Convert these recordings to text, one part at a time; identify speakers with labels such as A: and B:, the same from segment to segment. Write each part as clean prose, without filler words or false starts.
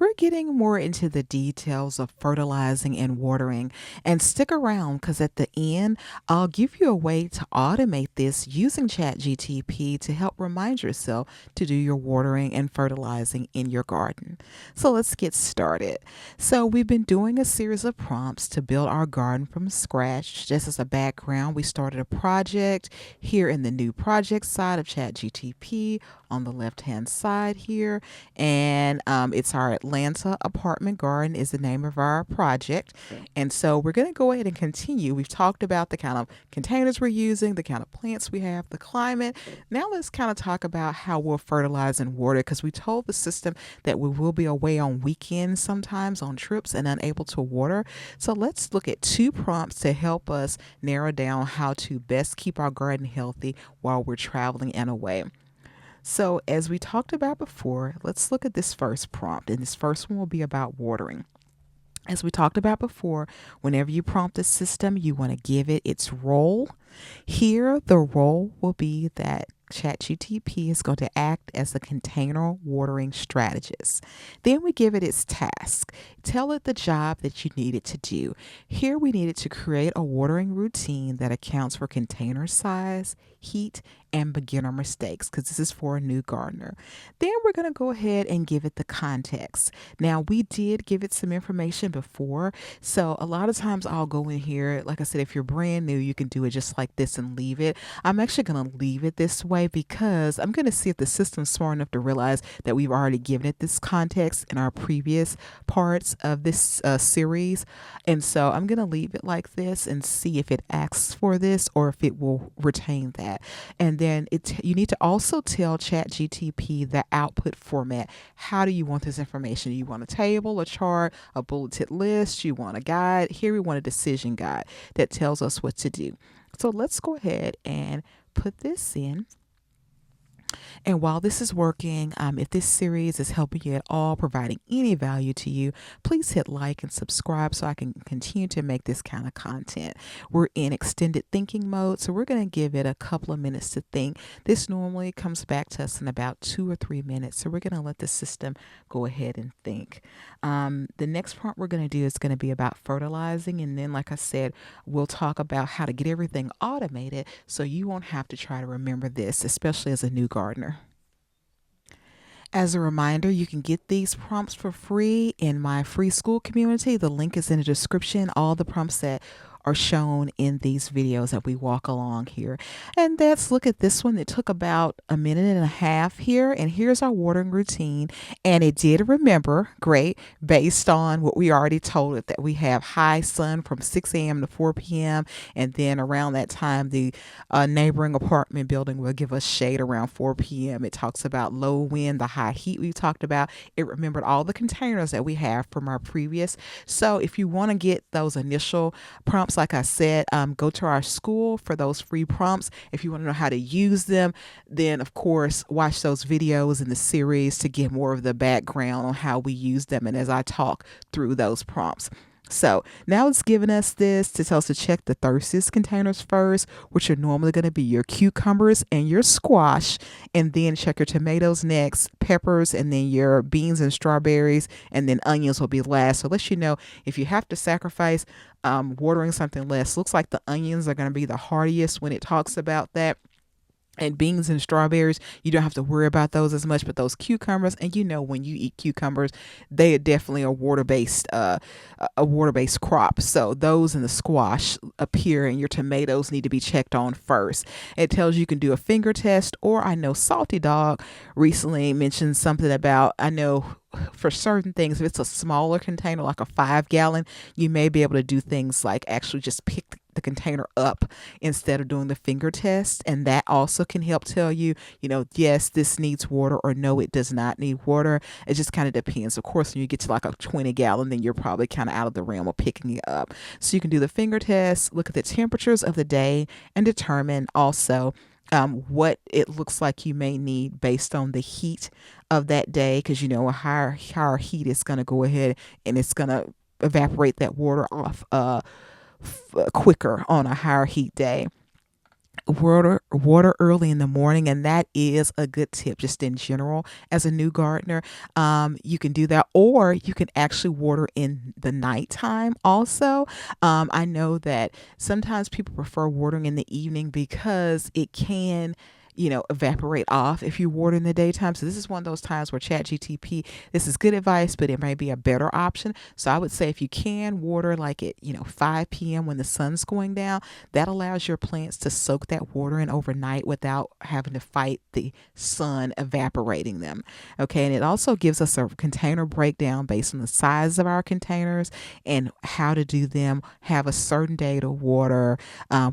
A: we're getting more into the details of fertilizing and watering. And stick around because at the end, I'll give you a way to automate this using ChatGTP to help remind yourself to do your watering and fertilizing in your garden. So let's get started. So, we've been doing a series of prompts to build our garden from scratch. Just as a background, we started a project here in the new project side of ChatGTP on the left hand side here, and it's our Atlanta apartment garden is the name of our project. And so we're going to go ahead and continue. We've talked about the kind of containers we're using, the kind of plants we have, the climate. Now let's kind of talk about how we'll fertilize and water, because we told the system that we will be away on weekends sometimes on trips and unable to water. So let's look at two prompts to help us narrow down how to best keep our garden healthy while we're traveling and away. So, as we talked about before, let's look at this first prompt. And this first one will be about watering. As we talked about before, whenever you prompt a system, you want to give it its role. Here, the role will be that ChatGTP is going to act as a container watering strategist. Then we give it its task. Tell it the job that you need it to do. Here, we need it to create a watering routine that accounts for container size, heat, and beginner mistakes, because this is for a new gardener. Then we're going to go ahead and give it the context. Now, we did give it some information before, so a lot of times I'll go in here. Like I said, if you're brand new, you can do it just like this and leave it. I'm actually going to leave it this way because I'm going to see if the system's smart enough to realize that we've already given it this context in our previous parts of this series. And so I'm going to leave it like this and see if it asks for this or if it will retain that. And then you need to also tell ChatGTP the output format. How do you want this information? You want a table, a chart, a bulleted list? You want a guide? Here we want a decision guide that tells us what to do. So let's go ahead and put this in. And while this is working, if this series is helping you at all, providing any value to you, please hit like and subscribe so I can continue to make this kind of content. We're in extended thinking mode, so we're going to give it a couple of minutes to think. This normally comes back to us in about 2 or 3 minutes, so we're going to let the system go ahead and think. The next part we're going to do is going to be about fertilizing, and then, like I said, we'll talk about how to get everything automated so you won't have to try to remember this, especially as a new gardener. As a reminder, you can get these prompts for free in my free school community. The link is in the description. All the prompts that are shown in these videos that we walk along here. And let's look at this one. It took about a minute and a half here. And here's our watering routine. And it did remember, great, based on what we already told it, that we have high sun from 6 a.m. to 4 p.m. And then around that time, the neighboring apartment building will give us shade around 4 p.m. It talks about low wind, the high heat we've talked about. It remembered all the containers that we have from our previous. So if you want to get those initial prompts, like I said, go to our school for those free prompts. If you want to know how to use them, then of course watch those videos in the series to get more of the background on how we use them and as I talk through those prompts. So now it's giving us this to tell us to check the thirstiest containers first, which are normally going to be your cucumbers and your squash, and then check your tomatoes next, peppers, and then your beans and strawberries, and then onions will be last. So let you know if you have to sacrifice watering something less. Looks like the onions are going to be the hardiest when it talks about that. And beans and strawberries, you don't have to worry about those as much, but those cucumbers, and when you eat cucumbers, they are definitely a water-based crop. So those and the squash appear, and your tomatoes need to be checked on first. It tells you can do a finger test, or I know Salty Dog recently mentioned something about, I know for certain things, if it's a smaller container, like a 5-gallon, you may be able to do things like actually just pick the container up instead of doing the finger test. And that also can help tell you, yes, this needs water, or no, it does not need water. It just kind of depends. Of course, when you get to like a 20-gallon, then you're probably kind of out of the realm of picking it up. So you can do the finger test, look at the temperatures of the day, and determine also what it looks like you may need based on the heat of that day, because a higher heat is going to go ahead and it's going to evaporate that water off quicker on a higher heat day. Water early in the morning, and that is a good tip just in general as a new gardener. You can do that, or you can actually water in the nighttime also. I know that sometimes people prefer watering in the evening because it can, evaporate off if you water in the daytime. So this is one of those times where ChatGTP, this is good advice, but it may be a better option. So I would say if you can water like at 5 p.m. when the sun's going down, that allows your plants to soak that water in overnight without having to fight the sun evaporating them. Okay, and it also gives us a container breakdown based on the size of our containers and how to do them. Have a certain day to water.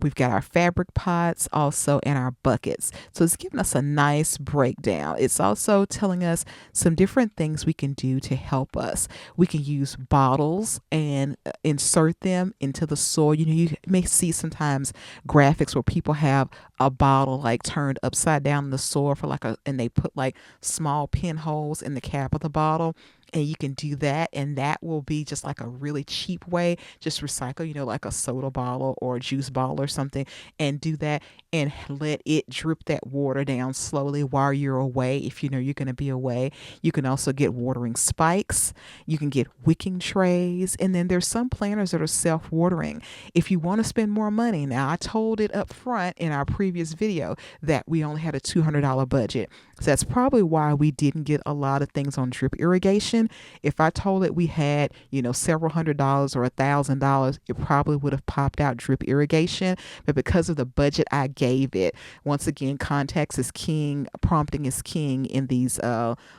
A: We've got our fabric pots also and our buckets. So it's giving us a nice breakdown. It's also telling us some different things we can do to help us. We can use bottles and insert them into the soil. You may see sometimes graphics where people have a bottle like turned upside down in the soil for and they put like small pinholes in the cap of the bottle. And you can do that, and that will be just like a really cheap way. Just recycle, like a soda bottle or a juice bottle or something, and do that and let it drip that water down slowly while you're away. If you know you're going to be away, you can also get watering spikes. You can get wicking trays, and then there's some planters that are self-watering. If you want to spend more money, now I told it up front in our previous video that we only had a $200 budget. So that's probably why we didn't get a lot of things on drip irrigation. If I told it we had, several $100s or $1,000, it probably would have popped out drip irrigation. But because of the budget I gave it, once again, context is king, prompting is king in these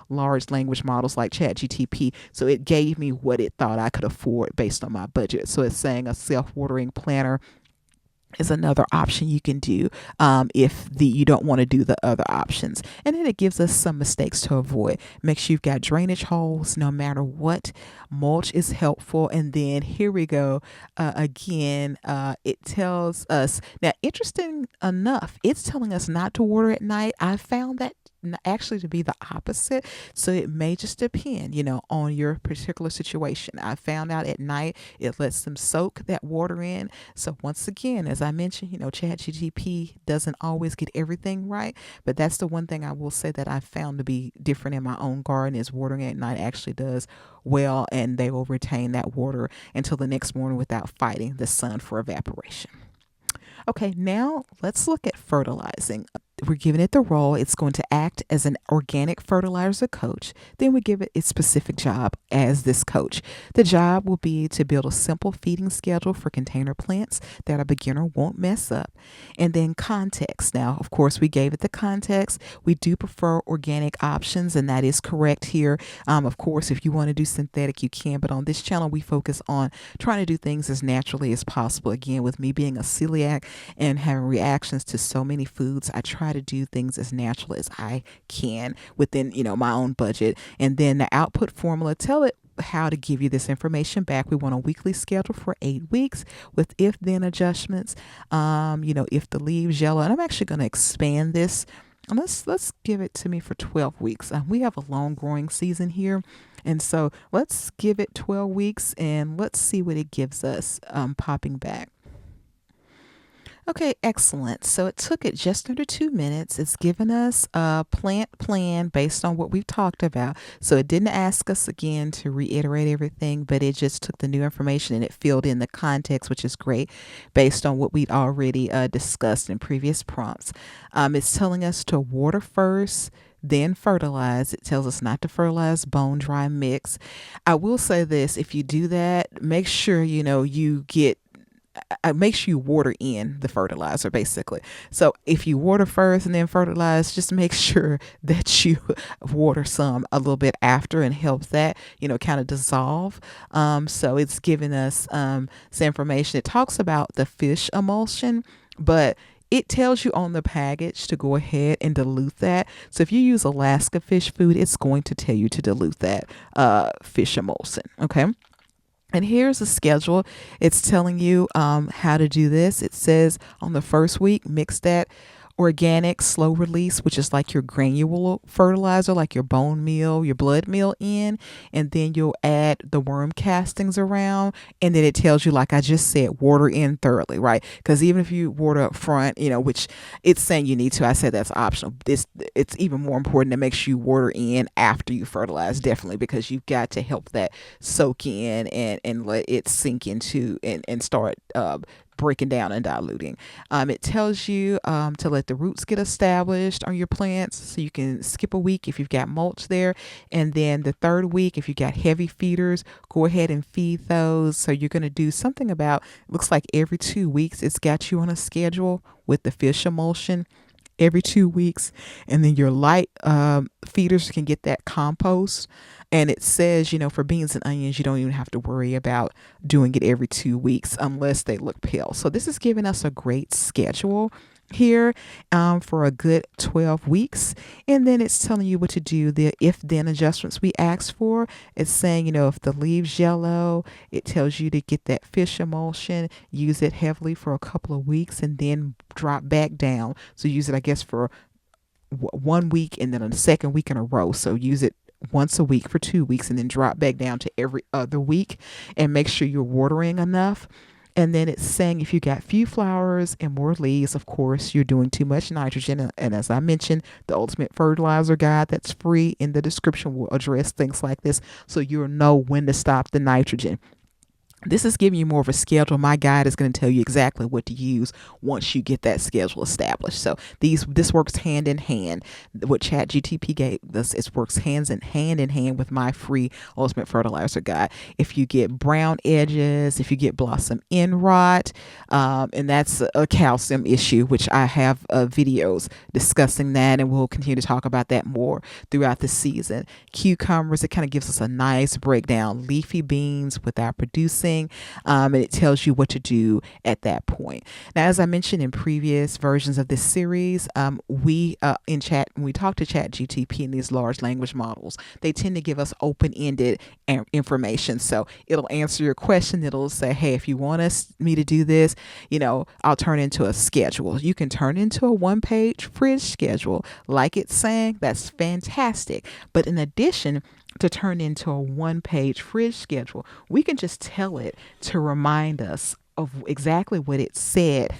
A: large language models like ChatGPT. So it gave me what it thought I could afford based on my budget. So it's saying a self-watering planter is another option you can do if you don't want to do the other options. And then it gives us some mistakes to avoid. Make sure you've got drainage holes no matter what. Mulch is helpful. And then here we go again. It tells us, now interesting enough, it's telling us not to water at night. I found that actually to be the opposite. So it may just depend, on your particular situation. I found out at night it lets them soak that water in. So once again, as I mentioned, ChatGPT doesn't always get everything right, but that's the one thing I will say that I found to be different in my own garden is watering at night actually does well, and they will retain that water until the next morning without fighting the sun for evaporation. Okay, now let's look at fertilizing. We're giving it the role. It's going to act as an organic fertilizer coach. Then we give it its specific job as this coach. The job will be to build a simple feeding schedule for container plants that a beginner won't mess up. And then context. Now, of course, we gave it the context. We do prefer organic options, and that is correct here. Of course, if you want to do synthetic, you can. But on this channel, we focus on trying to do things as naturally as possible. Again, with me being a celiac and having reactions to so many foods, I try to do things as natural as I can within, my own budget. And then the output formula, tell it how to give you this information back. We want a weekly schedule for 8 weeks with if then adjustments. If the leaves yellow, and I'm actually going to expand this. Let's give it to me for 12 weeks. We have a long growing season here. And so let's give it 12 weeks and let's see what it gives us popping back. Okay, excellent. So it took it just under 2 minutes. It's given us a plant plan based on what we've talked about. So it didn't ask us again to reiterate everything, but it just took the new information and it filled in the context, which is great based on what we'd already discussed in previous prompts. It's telling us to water first, then fertilize. It tells us not to fertilize bone dry mix. I will say this, if you do that, make sure, make sure you water in the fertilizer basically. So if you water first and then fertilize, just make sure that you water some a little bit after and helps that, kind of dissolve. So it's giving us some information. It talks about the fish emulsion, but it tells you on the package to go ahead and dilute that. So if you use Alaska fish food, it's going to tell you to dilute that fish emulsion. Okay. And here's a schedule. It's telling you how to do this. It says on the first week, mix that organic slow release, which is like your granule fertilizer, like your bone meal, your blood meal in, and then you'll add the worm castings around, and then it tells you, like I just said, water in thoroughly, right? Because even if you water up front, which it's saying you need to, I said that's optional. It's even more important to make sure you water in after you fertilize, definitely, because you've got to help that soak in and let it sink into and start breaking down and diluting. It tells you to let the roots get established on your plants, so you can skip a week if you've got mulch there. And then the third week, if you got heavy feeders, go ahead and feed those. So you're going to do something about, looks like every 2 weeks, it's got you on a schedule with the fish emulsion every 2 weeks. And then your light feeders can get that compost. And it says, for beans and onions, you don't even have to worry about doing it every 2 weeks unless they look pale. So this is giving us a great schedule here for a good 12 weeks. And then it's telling you what to do, the if then adjustments we asked for. It's saying, if the leaves yellow, it tells you to get that fish emulsion, use it heavily for a couple of weeks, and then drop back down. So use it, I guess, for 1 week and then a second week in a row. So use it once a week for 2 weeks and then drop back down to every other week, and make sure you're watering enough. And then it's saying if you got few flowers and more leaves, of course, you're doing too much nitrogen. And as I mentioned, the Ultimate Fertilizer Guide that's free in the description will address things like this, so you'll know when to stop the nitrogen. This is giving you more of a schedule. My guide is going to tell you exactly what to use once you get that schedule established. So this works hand in hand. What ChatGPT gave us, it works hand in hand with my free Ultimate Fertilizer Guide. If you get brown edges, if you get blossom end rot, and that's a calcium issue, which I have videos discussing that, and we'll continue to talk about that more throughout the season. Cucumbers, it kind of gives us a nice breakdown. Leafy beans without producing. And it tells you what to do at that point. Now, as I mentioned in previous versions of this series, when we talk to ChatGPT and these large language models, they tend to give us open-ended information. So it'll answer your question. It'll say, hey, if you want me to do this, I'll turn into a schedule. You can turn into a one-page fridge schedule like it's saying. That's fantastic. But in addition to turn into a one-page fridge schedule, we can just tell it to remind us of exactly what it said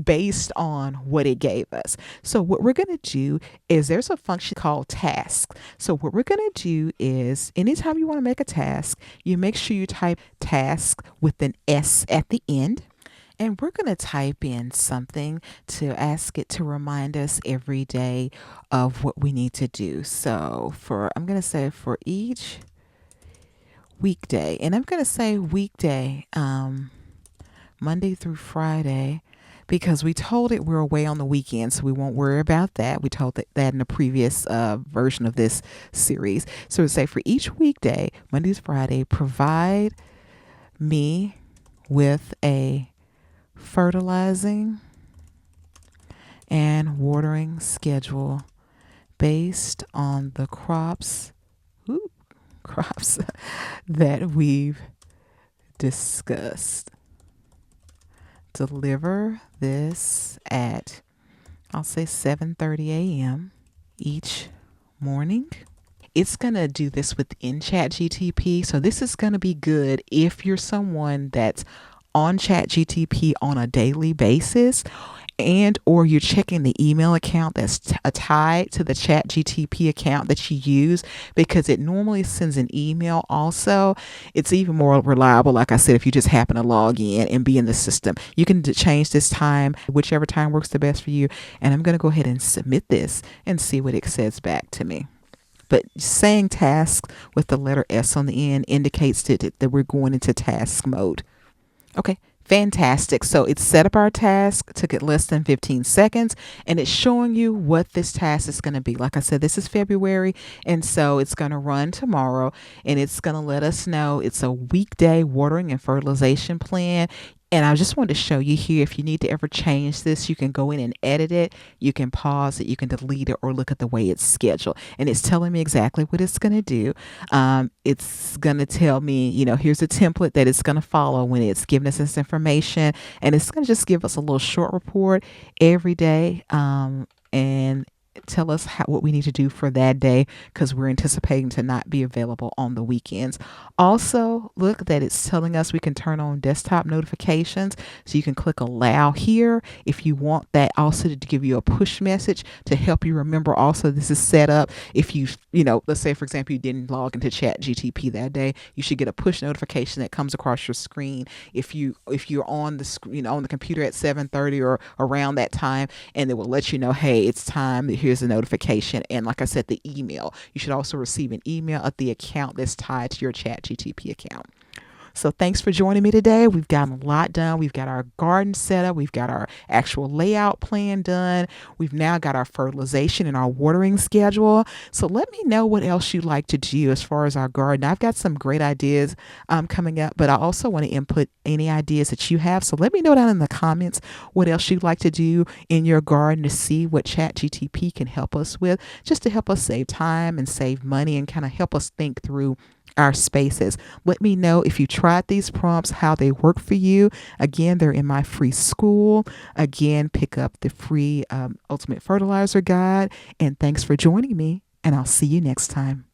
A: based on what it gave us. So what we're going to do is there's a function called task. So what we're going to do is anytime you want to make a task, you make sure you type task with an S at the end. And we're going to type in something to ask it to remind us every day of what we need to do. So I'm going to say for each weekday, and I'm going to say weekday, Monday through Friday, because we told it we're away on the weekend, so we won't worry about that. We told that in a previous version of this series. So we say for each weekday, Monday to Friday, provide me with a fertilizing and watering schedule based on the crops that we've discussed. Deliver this at, I'll say, 7:30 a.m. each morning. It's going to do this within ChatGPT. So this is going to be good if you're someone that's on ChatGPT on a daily basis, and or you're checking the email account that's tied to the ChatGPT account that you use, because it normally sends an email also. It's even more reliable, like I said, if you just happen to log in and be in the system. You can change this time, whichever time works the best for you. And I'm going to go ahead and submit this and see what it says back to me. But saying task with the letter S on the end indicates that we're going into task mode. Okay, fantastic. So it's set up our task, took it less than 15 seconds, and it's showing you what this task is going to be. Like I said, this is February, and so it's going to run tomorrow, and it's going to let us know it's a weekday watering and fertilization plan. And I just wanted to show you here, if you need to ever change this, you can go in and edit it. You can pause it, you can delete it, or look at the way it's scheduled. And it's telling me exactly what it's going to do. It's going to tell me, here's a template that it's going to follow when it's giving us this information. And it's going to just give us a little short report every day. And tell us what we need to do for that day, because we're anticipating to not be available on the weekends. Also, look that it's telling us we can turn on desktop notifications, so you can click allow here if you want that also to give you a push message to help you remember. Also, this is set up if let's say for example you didn't log into ChatGTP that day, you should get a push notification that comes across your screen if you're on the screen, on the computer at 7:30 or around that time, and it will let you know, hey, it's time. Here's a notification. And like I said, the email, you should also receive an email at the account that's tied to your ChatGTP account. So thanks for joining me today. We've gotten a lot done. We've got our garden set up. We've got our actual layout plan done. We've now got our fertilization and our watering schedule. So let me know what else you'd like to do as far as our garden. I've got some great ideas coming up, but I also want to input any ideas that you have. So let me know down in the comments what else you'd like to do in your garden to see what ChatGTP can help us with, just to help us save time and save money and kind of help us think through our spaces. Let me know if you tried these prompts, how they work for you. Again, they're in my free school. Again, pick up the free Ultimate Fertilizer Guide. And thanks for joining me, and I'll see you next time.